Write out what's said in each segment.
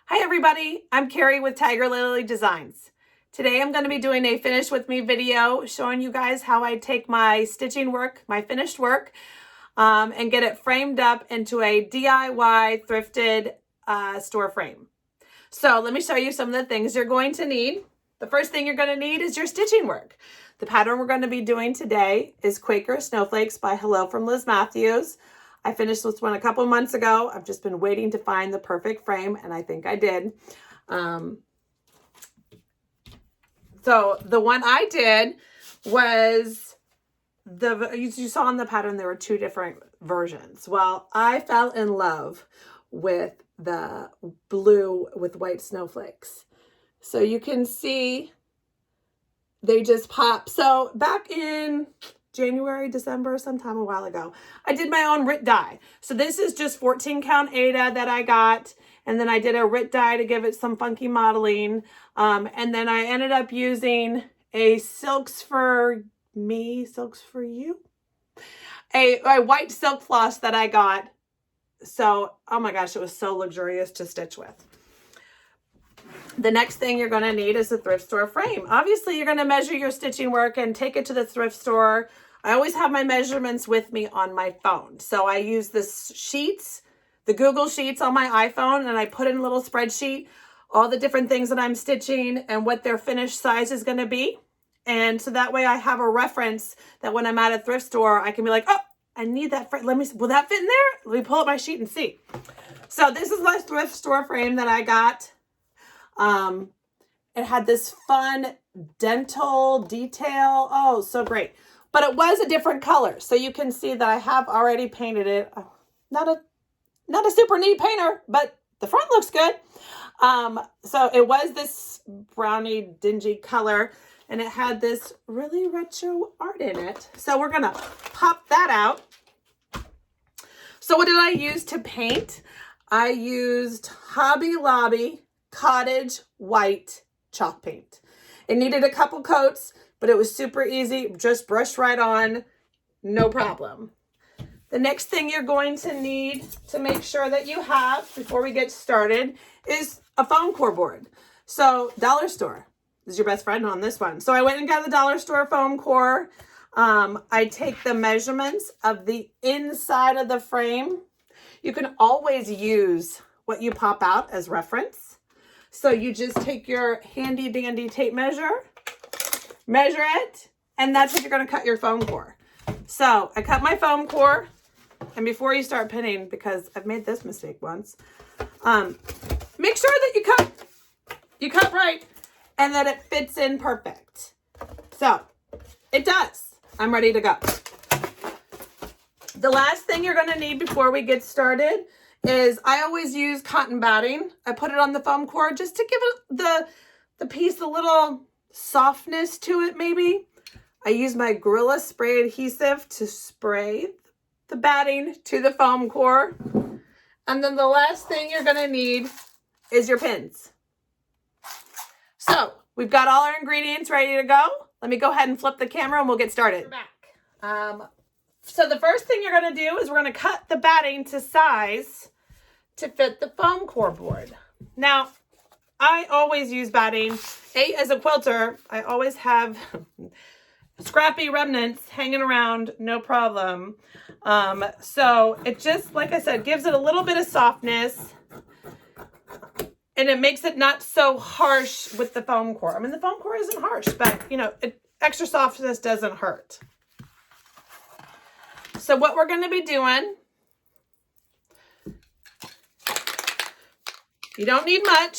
Hi everybody, I'm Carrie with Tiger Lily Designs. Today I'm going to be doing a finish with me video showing you guys how I take my stitching work, my finished work, and get it framed up into a DIY thrifted store frame. So let me show you some of the things you're going to need. The first thing you're going to need is your stitching work. The pattern we're going to be doing today is Quaker Snowsflakes by Hello from Liz Matthews. I finished this one a couple months ago. I've just been waiting to find the perfect frame, and I think I did. So the one I did was, you saw in the pattern there were two different versions. Well, I fell in love with the blue with white snowflakes. So you can see they just pop. So back in January, December, sometime a while ago, I did my own Rit dye. So this is just 14 count Aida that I got. And then I did a Rit dye to give it some funky modeling. And then I ended up using a Silks for You, a white silk floss that I got. So, oh my gosh, it was so luxurious to stitch with. The next thing you're going to need is a thrift store frame. Obviously, you're going to measure your stitching work and take it to the thrift store. I always have my measurements with me on my phone. So I use the sheets, the Google Sheets on my iPhone, and I put in a little spreadsheet, all the different things that I'm stitching and what their finished size is going to be. And so that way I have a reference that when I'm at a thrift store, I can be like, oh, I need that frame. Will that fit in there? Let me pull up my sheet and see. So this is my thrift store frame that I got. It had this fun dental detail. Oh, so great. But it was a different color. So you can see that I have already painted it. Oh, not a super neat painter, but the front looks good. So it was this brownie dingy color, and it had this really retro art in it. So we're gonna pop that out. So what did I use to paint? I used Hobby Lobby Cottage White chalk paint. It needed a couple coats, but it was super easy. Just brush right on, no problem. The next thing you're going to need to make sure that you have before we get started is a foam core board. So dollar store is your best friend on this one. So I went and got the dollar store foam core. I take the measurements of the inside of the frame. You can always use what you pop out as reference. So you just take your handy dandy tape measure it, and that's what you're going to cut your foam core. So I cut my foam core, and before you start pinning, because I've made this mistake once, make sure that you cut right and that it fits in perfect. So it does. I'm ready to go. The last thing you're going to need before we get started is I always use cotton batting. I put it on the foam core just to give it the piece a little softness to it maybe. I use my Gorilla Spray adhesive to spray the batting to the foam core. And then the last thing you're going to need is your pins. So we've got all our ingredients ready to go. Let me go ahead and flip the camera and we'll get started. We're back. So the first thing you're going to do is we're going to cut the batting to size to fit the foam core board. Now, I always use batting. As a quilter, I always have scrappy remnants hanging around, no problem. So it just, like I said, gives it a little bit of softness, and it makes it not so harsh with the foam core. I mean, the foam core isn't harsh, but you know, extra softness doesn't hurt. So what we're going to be doing, you don't need much.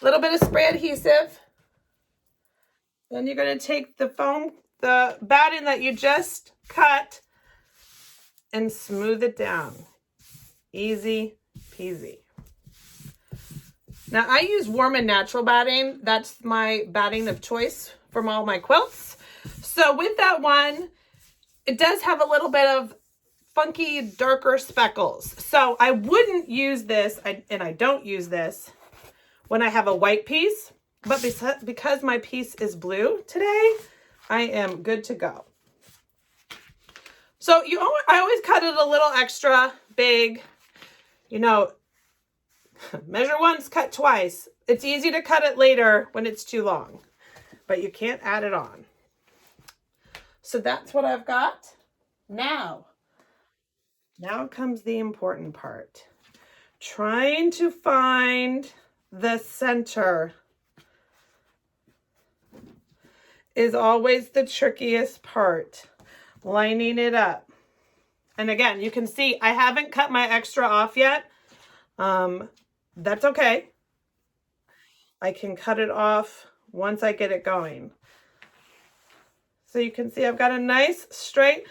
A little bit of spray adhesive. Then you're going to take the batting that you just cut and smooth it down. Easy peasy. Now I use warm and natural batting. That's my batting of choice from all my quilts. So with that one, it does have a little bit of funky, darker speckles. So I wouldn't use this, and I don't use this when I have a white piece, but because my piece is blue today, I am good to go. So I always cut it a little extra big You know, measure once, cut twice. It's easy to cut it later when it's too long, but you can't add it on. So that's what I've got. Now comes the important part. Trying to find the center is always the trickiest part. Lining it up. And again, you can see I haven't cut my extra off yet. That's okay. I can cut it off once I get it going. So you can see I've got a nice straight,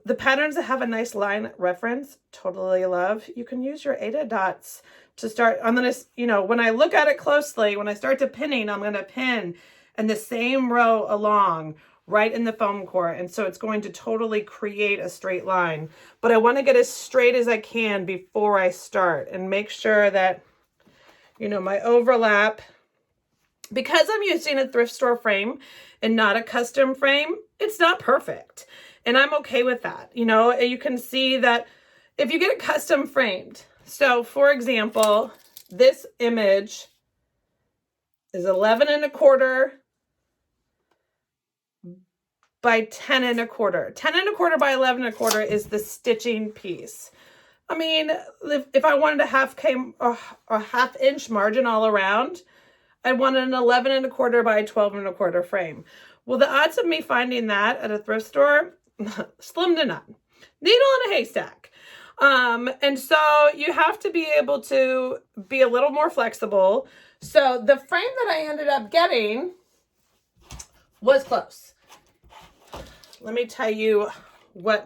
the patterns that have a nice line reference, totally love. You can use your 8 dots to start. I'm going to, you know, when I look at it closely, when I start to pinning, I'm going to pin in the same row along right in the foam core. And so it's going to totally create a straight line. But I want to get as straight as I can before I start and make sure that, you know, my overlap, because I'm using a thrift store frame and not a custom frame, it's not perfect. And I'm okay with that. You know, you can see that if you get it custom framed. So for example, this image is 11 1/4 by 10 1/4. 10 1/4 by 11 1/4 is the stitching piece. I mean, if I wanted a half inch margin all around, I wanted an 11 1/4 by 12 1/4 frame. Well, the odds of me finding that at a thrift store, slim to none. Needle in a haystack. And so you have to be able to be a little more flexible. So the frame that I ended up getting was close. Let me tell you what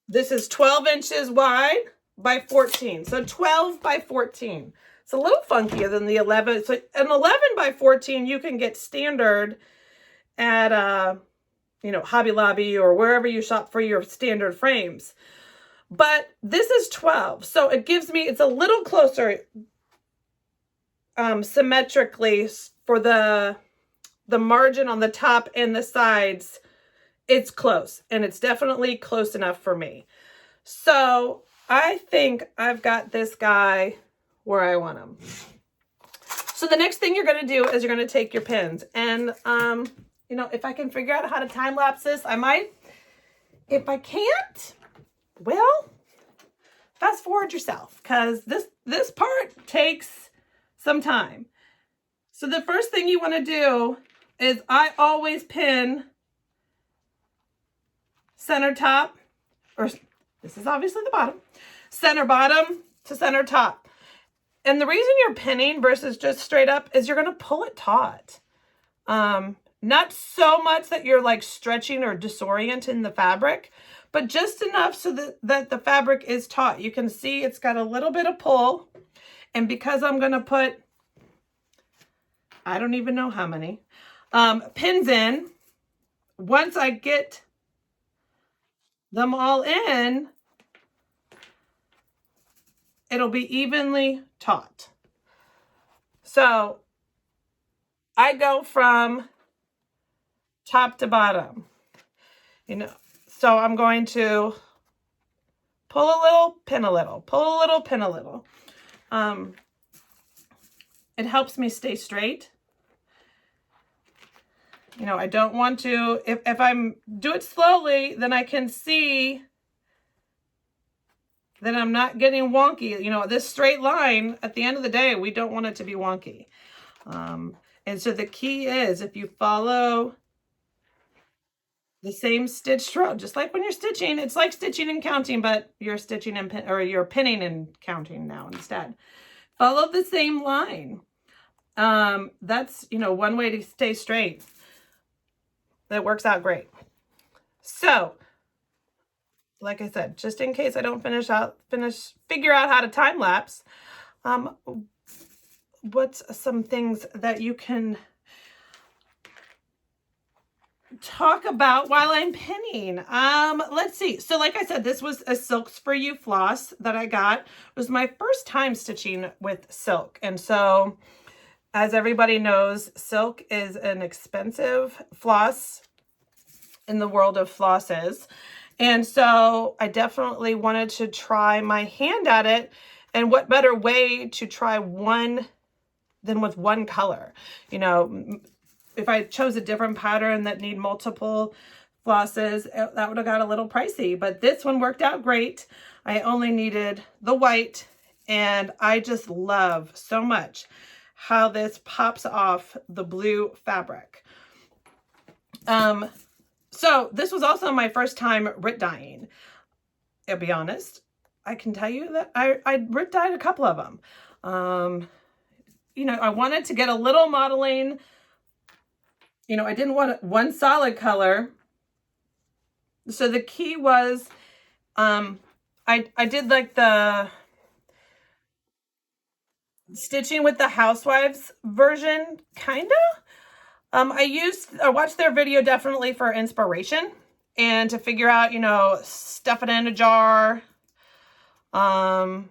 this is 12 inches wide by 14. So 12 by 14. It's a little funkier than the 11. So an 11 by 14, you can get standard at, you know, Hobby Lobby or wherever you shop for your standard frames. But this is 12. So it gives me, it's a little closer symmetrically for the margin on the top and the sides. It's close, and it's definitely close enough for me. So I think I've got this guy where I want him. So the next thing you're going to do is you're going to take your pins, and you know, if I can figure out how to time lapse this, I might. If I can't, well, fast forward yourself, because this part takes some time. So the first thing you want to do is I always pin center top, or this is obviously the bottom, center bottom to center top. And the reason you're pinning versus just straight up is you're going to pull it taut. Not so much that you're like stretching or disorienting the fabric, but just enough so that the fabric is taut. You can see it's got a little bit of pull. And because I'm going to put, I don't even know how many, pins in, once I get them all in, it'll be evenly taut. So I go from top to bottom, you know, so I'm going to pull a little, pin a little, pull a little, pin a little. It helps me stay straight. You know, I don't want to, if I'm do it slowly, then I can see that I'm not getting wonky. You know, this straight line, at the end of the day, we don't want it to be wonky. And so the key is if you follow the same stitch row, just like when you're stitching, it's like stitching and counting, but you're stitching and or you're pinning and counting now instead. Follow the same line. That's, you know, one way to stay straight. That works out great. So, like I said, just in case I don't figure out how to time lapse, what's some things that you can talk about while I'm pinning? Let's see. So like I said, this was a Silks for You floss that I got. It was my first time stitching with silk. And so, as everybody knows, silk is an expensive floss in the world of flosses. And so I definitely wanted to try my hand at it. And what better way to try one than with one color? You know, if I chose a different pattern that need multiple flosses, that would have got a little pricey. But this one worked out great. I only needed the white, and I just love so much how this pops off the blue fabric. So this was also my first time RIT dyeing. I'll be honest, I can tell you that I RIT dyed a couple of them. You know, I wanted to get a little modeling. You know, I didn't want one solid color. So the key was, I did like the stitching with the housewives version, kinda. I watched their video definitely for inspiration and to figure out, you know, stuff it in a jar. I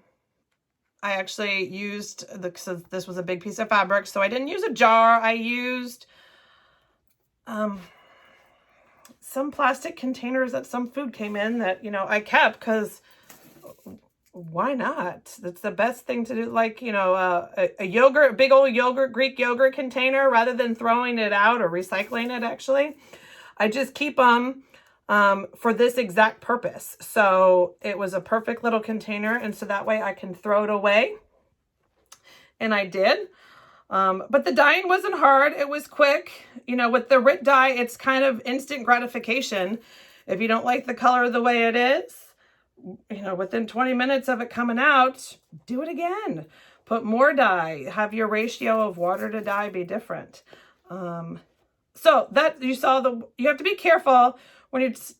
actually used, so this was a big piece of fabric, so I didn't use a jar. I used some plastic containers that some food came in that, you know, I kept because why not? That's the best thing to do. Like, you know, a yogurt, big old yogurt, Greek yogurt container, rather than throwing it out or recycling it, actually. I just keep them for this exact purpose. So it was a perfect little container. And so that way I can throw it away. And I did. But the dyeing wasn't hard. It was quick. You know, with the RIT dye, it's kind of instant gratification. If you don't like the color the way it is, you know, within 20 minutes of it coming out, do it again. Put more dye. Have your ratio of water to dye be different. So that you have to be careful when it's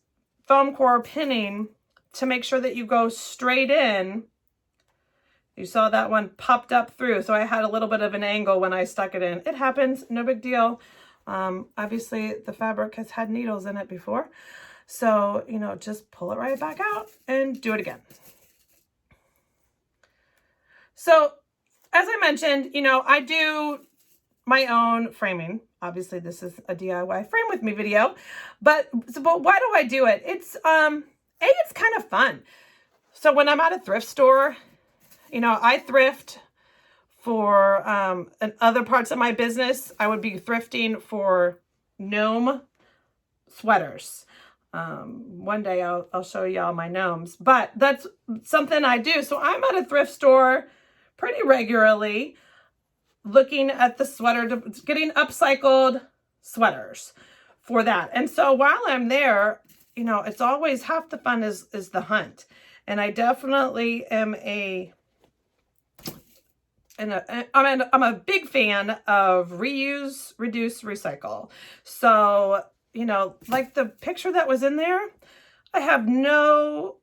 foam core pinning to make sure that you go straight in. You saw that one popped up through. So I had a little bit of an angle when I stuck it in. It happens, no big deal. Obviously the fabric has had needles in it before. So, you know, just pull it right back out and do it again. So, as I mentioned, you know, I do my own framing. Obviously, this is a DIY frame with me video. But why do I do it? It's, it's kind of fun. So, when I'm at a thrift store, you know, I thrift for in other parts of my business. I would be thrifting for gnome sweaters. One day I'll show y'all my gnomes, but that's something I do. So I'm at a thrift store pretty regularly looking at the sweater, getting upcycled sweaters for that. And so while I'm there, you know, it's always half the fun is the hunt. And I definitely am I'm a big fan of reuse, reduce, recycle. So, you know, like the picture that was in there, I have not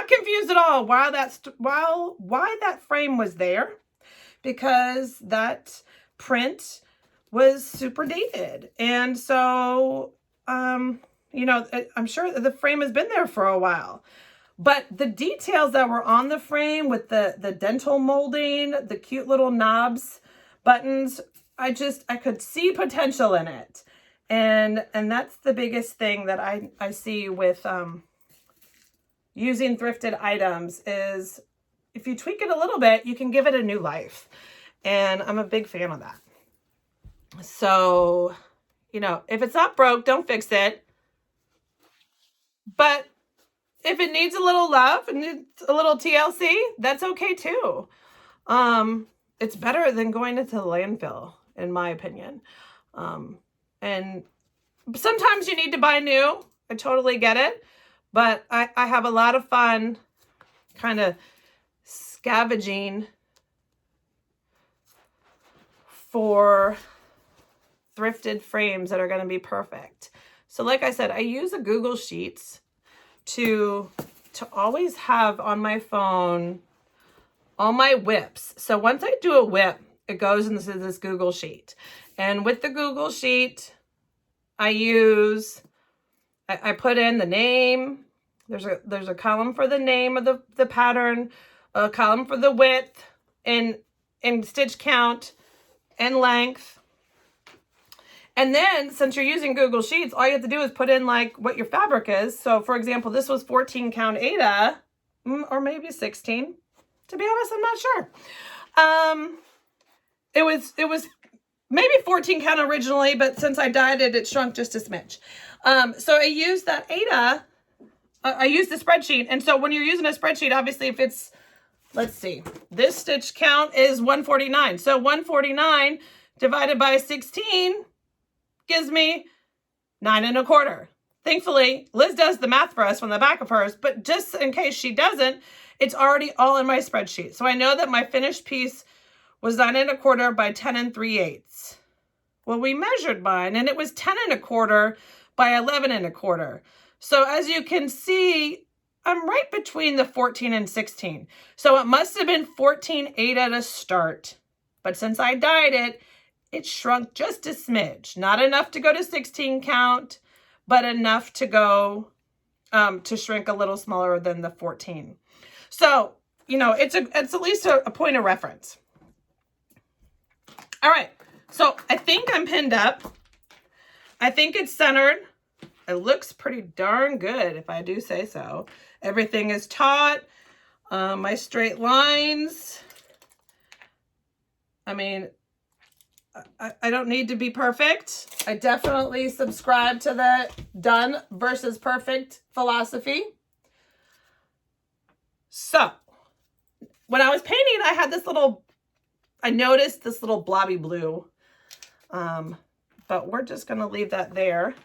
confused at all why that frame was there, because that print was super dated. And so, you know, I'm sure the frame has been there for a while. But the details that were on the frame with the dental molding, the cute little knobs, buttons, I could see potential in it. And that's the biggest thing that I see with using thrifted items is if you tweak it a little bit, you can give it a new life. And I'm a big fan of that. So, you know, if it's not broke, don't fix it. But if it needs a little love and needs a little TLC, that's okay too. It's better than going into the landfill, in my opinion. And sometimes you need to buy new. I totally get it. But I have a lot of fun kind of scavenging for thrifted frames that are going to be perfect. So like I said, I use a Google Sheets to always have on my phone all my whips. So once I do a whip, it goes into this Google Sheet. And with the Google Sheet, I put in the name. There's a column for the name of the pattern, a column for the width and stitch count and length. And then since you're using Google Sheets, all you have to do is put in like what your fabric is. So for example, this was 14 count Aida, or maybe 16. To be honest, I'm not sure. It was maybe 14 count originally, but since I dyed it, it shrunk just a smidge. So I used that Aida. I used the spreadsheet. And so when you're using a spreadsheet, obviously if it's, let's see, this stitch count is 149. So 149 divided by 16 gives me 9 1/4. Thankfully, Liz does the math for us from the back of hers, but just in case she doesn't, it's already all in my spreadsheet. So I know that my finished piece was 9 1/4 by 10 3/8. Well, we measured mine and it was 10 1/4 by 11 1/4. So as you can see, I'm right between the 14 and 16. So it must have been 14 Aida to start. But since I dyed it, it shrunk just a smidge. Not enough to go to 16 count, but enough to go to shrink a little smaller than the 14. So, you know, it's at least a point of reference. All right, so I think I'm pinned up. I think it's centered. It looks pretty darn good, if I do say so. Everything is taut. My straight lines. I mean, I don't need to be perfect. I definitely subscribe to the done versus perfect philosophy. So, when I was painting, I had this little, I noticed this little blobby blue. But we're just going to leave that there.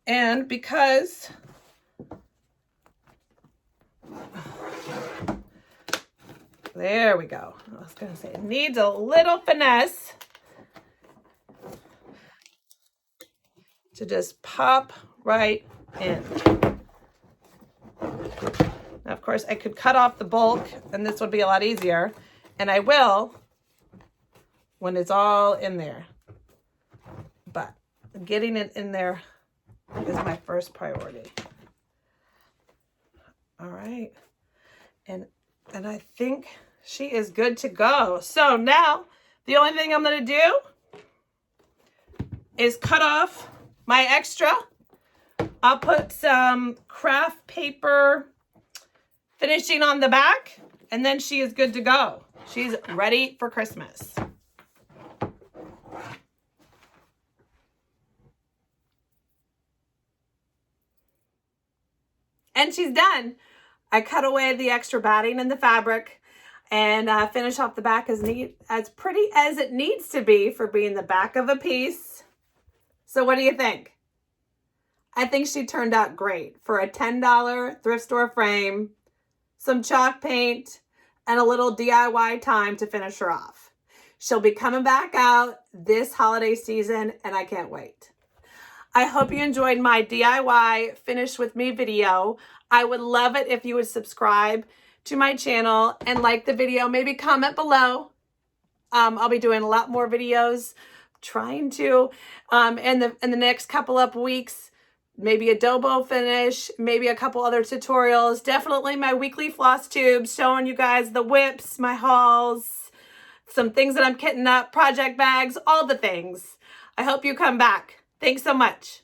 And because there we go. I was going to say it needs a little finesse to just pop right in. Now, of course, I could cut off the bulk and this would be a lot easier. And I will when it's all in there. But getting it in there is my first priority. All right. And I think she is good to go. So now the only thing I'm going to do is cut off my extra. I'll put some craft paper finishing on the back and then she is good to go. She's ready for Christmas. And she's done. I cut away the extra batting in the fabric and finish off the back as neat, as pretty as it needs to be for being the back of a piece. So what do you think? I think she turned out great for a $10 thrift store frame, some chalk paint, and a little DIY time to finish her off. She'll be coming back out this holiday season and I can't wait. I hope you enjoyed my DIY Finish With Me video. I would love it if you would subscribe to my channel and like the video. Maybe comment below. I'll be doing a lot more videos, trying to, in the next couple of weeks. Maybe a Dobo finish, maybe a couple other tutorials. Definitely my weekly FlossTube showing you guys the whips, my hauls, some things that I'm kitting up, project bags, all the things. I hope you come back. Thanks so much.